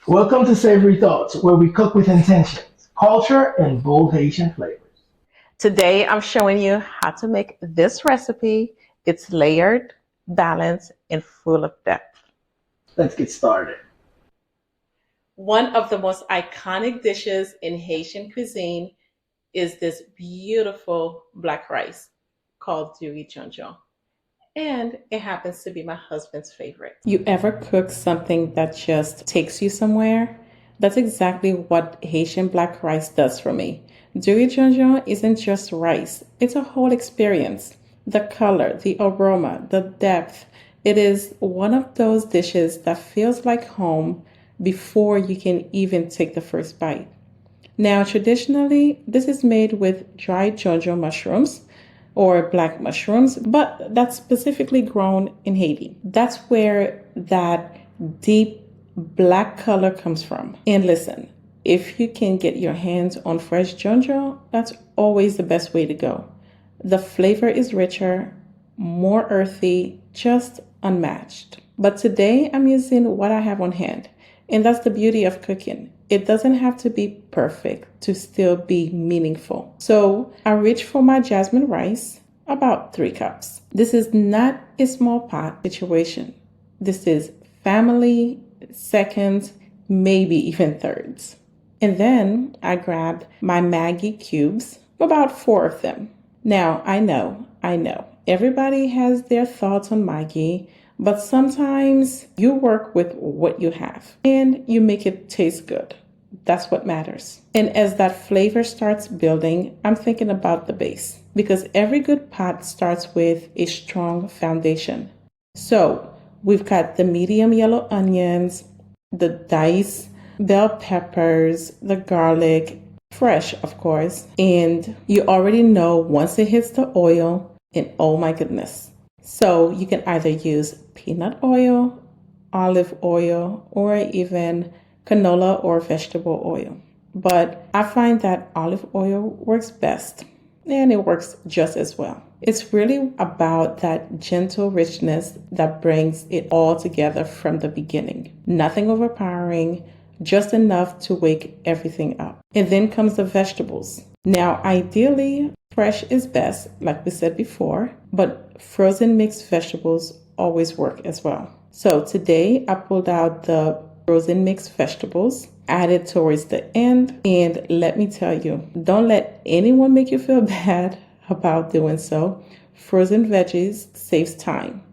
Welcome to Savory Thoughts, where we cook with intentions, culture, and bold Haitian flavors. Today, I'm showing you how to make this recipe. It's layered, balanced, and full of depth. Let's get started. One of the most iconic dishes in Haitian cuisine is this beautiful black rice called Diri Djon Djon. And it happens to be my husband's favorite. You ever cook something that just takes you somewhere? That's exactly what Haitian black rice does for me. Diri Djon Djon isn't just rice, it's a whole experience. The color, the aroma, the depth. It is one of those dishes that feels like home before you can even take the first bite. Now, traditionally, this is made with dried jonjo mushrooms or black mushrooms, but that's specifically grown in Haiti. That's where that deep black color comes from. And listen, if you can get your hands on fresh jonjo, that's always the best way to go. The flavor is richer, more earthy, just unmatched. But today I'm using what I have on hand. And that's the beauty of cooking. It doesn't have to be perfect to still be meaningful. So I reached for my jasmine rice, about 3 cups. This is not a small pot situation. This is family, seconds, maybe even thirds. And then I grabbed my Maggi cubes, about 4 of them. Now, I know, everybody has their thoughts on Maggi, but sometimes you work with what you have and you make it taste good. That's what matters. And as that flavor starts building, I'm thinking about the base because every good pot starts with a strong foundation. So we've got the medium yellow onions, the diced bell peppers, the garlic, fresh, of course. And you already know once it hits the oil, and oh my goodness. So you can either use peanut oil, olive oil, or even canola or vegetable oil. But I find that olive oil works best and it works just as well. It's really about that gentle richness that brings it all together from the beginning. Nothing overpowering, just enough to wake everything up. And then comes the vegetables. Now, ideally, fresh is best, like we said before, but frozen mixed vegetables always work as well. So today I pulled out the frozen mixed vegetables, added towards the end, and let me tell you, don't let anyone make you feel bad about doing so. Frozen veggies saves time.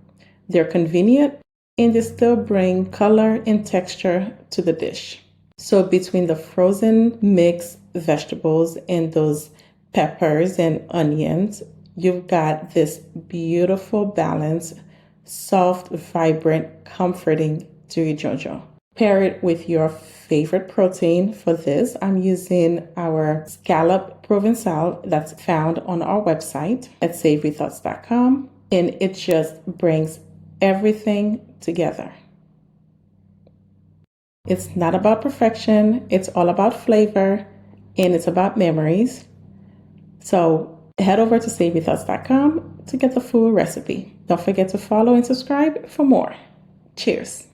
They're convenient and they still bring color and texture to the dish. So between the frozen mixed vegetables and those peppers and onions, you've got this beautiful balance, soft, vibrant, comforting Diri Djon Djon. Pair it with your favorite protein. For this, I'm using our scallop provençal that's found on our website at savorythoughts.com, and it just brings everything together. It's not about perfection, it's all about flavor, and it's about memories. So head over to savorythoughts.com to get the full recipe. Don't forget to follow and subscribe for more. Cheers.